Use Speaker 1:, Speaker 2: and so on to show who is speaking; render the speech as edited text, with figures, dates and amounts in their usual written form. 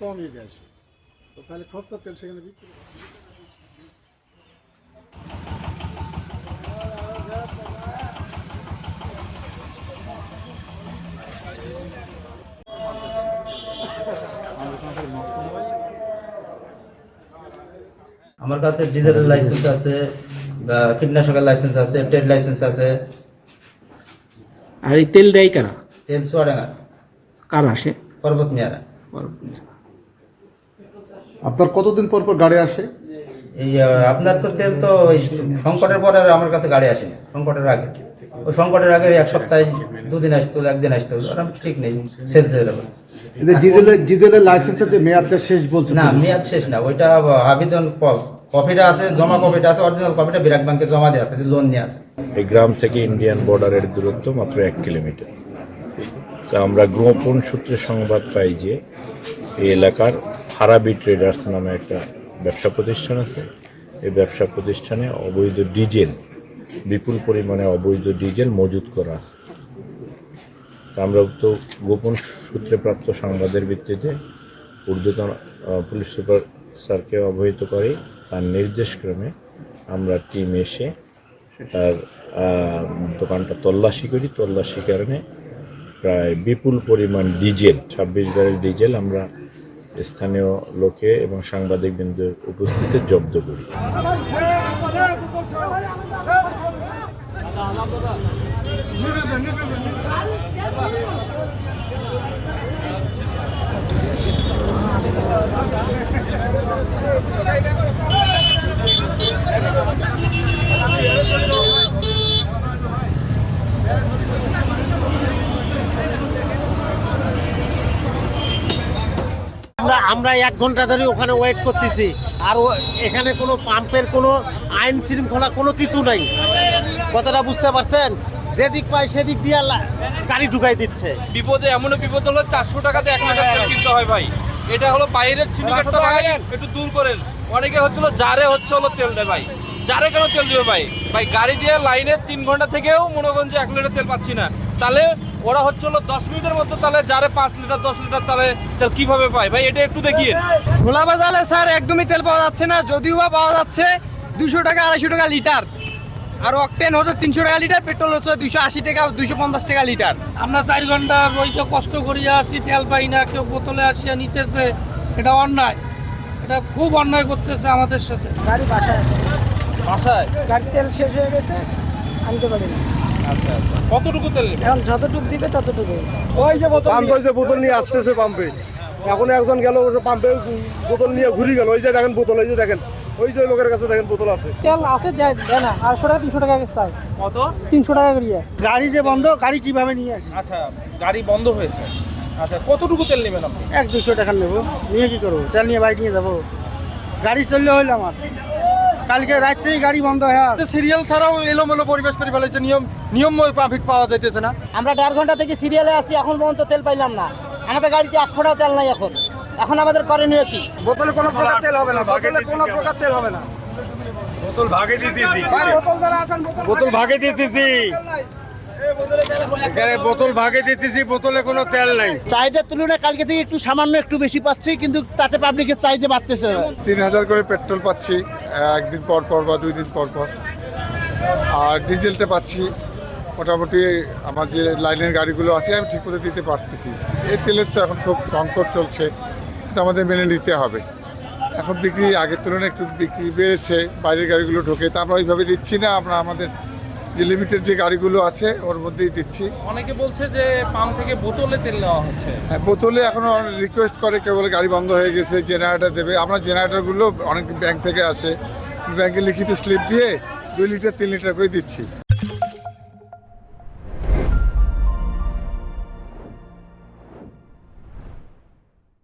Speaker 1: কমিয়ে দেয় সে, তো তাহলে খরচা তেল সেখানে বিক্রি।
Speaker 2: আমার কাছে ডিজেলের লাইসেন্স আছে, কীটনাশকের লাইসেন্স আছে, ট্রেড লাইসেন্স আছে।
Speaker 3: আর এই তেল দেয় কারা?
Speaker 2: তেল চুয়াডাঙ্গা,
Speaker 3: কারা আসে?
Speaker 2: পর্বত মিয়ারা।
Speaker 1: আপনার কতদিন পর পর গাড়ি আসে?
Speaker 2: এই আপনার তো তেল তো ওই সংকটের পরে আর আমার কাছে গাড়ি আসেনি, সংকটের আগে। ওই সংকটের আগে এক সপ্তাহে 2 দিন আসতো, 1 দিন আসতো, ওরা ঠিক নেই সেলসের।
Speaker 1: ডিজেলের লাইসেন্সের যে মেয়াদটা শেষ বলছে
Speaker 2: না, মেয়াদ শেষ না, ওইটা আবেদন কপিটা আছে, জমা কপিটা আছে, অরিজিনাল কপিটা বিরাট ব্যাংকে জমা দেওয়া আছে, লোন নিয়ে আছে।
Speaker 4: এই গ্রাম থেকে ইন্ডিয়ান বর্ডারের দূরত্ব মাত্র 1 কিলোমিটার। তা আমরা গোপন সূত্রে সংবাদ পাই যে এই এলাকার ফারাবি ট্রেডার্স নামে একটা ব্যবসা প্রতিষ্ঠান আছে। এই ব্যবসা প্রতিষ্ঠানে অবৈধ ডিজেল, বিপুল পরিমাণে অবৈধ ডিজেল মজুত করা আছে। আমরা তো গোপন সূত্রে প্রাপ্ত সংবাদের ভিত্তিতে ঊর্ধ্বতন পুলিশ সুপার স্যারকে অবহিত করে, তার নির্দেশক্রমে আমরা টিম এসে তার দোকানটা তল্লাশি করি। তল্লাশি কারণে প্রায় বিপুল পরিমাণ ডিজেল, 26 ব্যারেল ডিজেল আমরা স্থানীয় লোকে এবং সাংবাদিকবৃন্দের উপস্থিতিতে জব্দ করি।
Speaker 5: আমরা 1 ঘন্টা ধরে ওখানে ওয়েট করতেছি, আর এখানে কোনো পাম্পের কোনো আইন শৃঙ্খলা কোনো কিছু নাই। কথাটা বুঝতে পারছেন? যেদিক পায় সেদিক দিয়ে গাড়ি ঢুকাই দিচ্ছে।
Speaker 6: বিপদে এমনও বিপদ হলো 400 টাকাতে 1 লিটার তেল কিনতে হয় ভাই। এটা হলো বাইরের সিন্ডিকেটটা ভাই, একটু দূর করেন। অনেকে হচ্ছিল জারে হলো তেল দেয় ভাই, জারে কেন তেল দেবে ভাই? ভাই গাড়ি দিয়ে লাইনে 3 ঘন্টা থেকেও মনে করেন যে 1 লিটার তেল পাচ্ছি না, তাহলে ওরা হচ্ছিল 10 মিনিটের মধ্যে তাহলে জারে 5 লিটার 10 লিটার তাহলে তেল কিভাবে পায় ভাই? এটা একটু দেখিয়ে।
Speaker 7: খোলা বাজারে স্যার একদমই তেল পাওয়া যাচ্ছে না, যদিও বা পাওয়া যাচ্ছে 200 টাকা 250 টাকা লিটার, আর অকটেন হচ্ছে 300 টাকা লিটার, পেট্রোল হচ্ছে 280 টাকা 250 টাকা লিটার।
Speaker 8: আমরা 4 ঘন্টা বইতে কষ্ট করিয়া আসি, তেল পাই না, কেউ বোতলে আসিয়া নিতেছে। এটা অন্যায়, এটা খুব অন্যায় করতেছে আমাদের সাথে।
Speaker 7: গাড়ি বাসায় আছে,
Speaker 6: বাসায়
Speaker 7: গাড়ির তেল শেষ হয়ে গেছে, আনতে পারি না।
Speaker 6: আচ্ছা আচ্ছা, কতটুকু তেল নেবে?
Speaker 7: এখন যতটুকু দিবে ততটুকু।
Speaker 1: ওই যে বোতল নিয়ে আসতেছে পাম্পে, এখন একজন গেল পাম্পে বোতল নিয়ে ঘুরে গেল। ওই যে দেখেন বোতল, ওই যে দেখেন, ওই যে লোকের কাছে দেখেন বোতল আছে,
Speaker 7: তেল আছে, দেয় না। 250 টাকা 300 টাকা চাই।
Speaker 6: কত?
Speaker 7: 300 টাকা করিয়া। গাড়ি যে বন্ধ, গাড়ি কিভাবে নিয়ে আসি?
Speaker 6: আচ্ছা, গাড়ি বন্ধ হয়েছে। আচ্ছা, কতটুকু তেল নেবেন আপনি?
Speaker 7: 100-200 টাকা নেবো, নিয়ে কি করবো? তেল নিয়ে বাইক নিয়ে যাবো, গাড়ি চললে হইলো আমার। কালকে রাত থেকেই গাড়ি বন্ধ হয়ে
Speaker 5: সিরিয়াল ছাড়াও এলোমেলো পরিবেশ করে ফেলেছে, নিয়ম ট্রাফিক পাওয়া যাইতেছে না।
Speaker 7: আমরা 1.5 ঘন্টা থেকে সিরিয়ালে আছি, এখন পর্যন্ত তেল পাইলাম না। আমাদের গাড়িতে 1 ফোঁটাও তেল নাই। এখন আমাদের করণীয় কি?
Speaker 5: বোতলে কোনো প্রকার তেল হবে না, বোতলে কোনো প্রকার তেল হবে না।
Speaker 4: বোতল ভাগে দিতেছি,
Speaker 5: ভাই বোতল যারা আছেন
Speaker 4: বোতল ভাগে দিতেছি, এখানে বোতল ভাগে দিতেছি, বোতলে কোনো তেল নাই।
Speaker 5: চাহিদার তুলনায় কালকে থেকে একটু সামান্য একটু বেশি পাচ্ছি, কিন্তু তাতে পাবলিকের চাহিদা বাড়তেছে।
Speaker 1: 3000 করে পেট্রোল পাচ্ছি একদিন পর পর বা 2 দিন পর পর, আর ডিজেলটা পাচ্ছি মোটামুটি আমার যে লাইনের গাড়িগুলো আছে আমি ঠিক মতো দিতে পারতেছি। এই তেলের তো এখন খুব সংকট চলছে, কিন্তু আমাদের মেনে নিতে হবে। এখন বিক্রি আগের তুলনায় একটু বিক্রি বেড়েছে, বাইরের গাড়িগুলো ঢোকে, তা আমরা ওইভাবে দিচ্ছি না। আমরা আমাদের যে লিমিটেড যে গাড়িগুলো আছে ওর মধ্যেই দিচ্ছি।
Speaker 6: অনেকে বলছে যে পাম্প থেকে বোতলে তেল নেওয়া হচ্ছে।
Speaker 1: হ্যাঁ, বোতলে এখনও রিকোয়েস্ট করে, কেউ বলে গাড়ি বন্ধ হয়ে গেছে, জেনারেটর দেবে। আমরা জেনারেটরগুলো অনেক ব্যাংক থেকে আসে, ব্যাংকে লিখিত স্লিপ দিয়ে 2 লিটার 3 লিটার করে দিচ্ছি।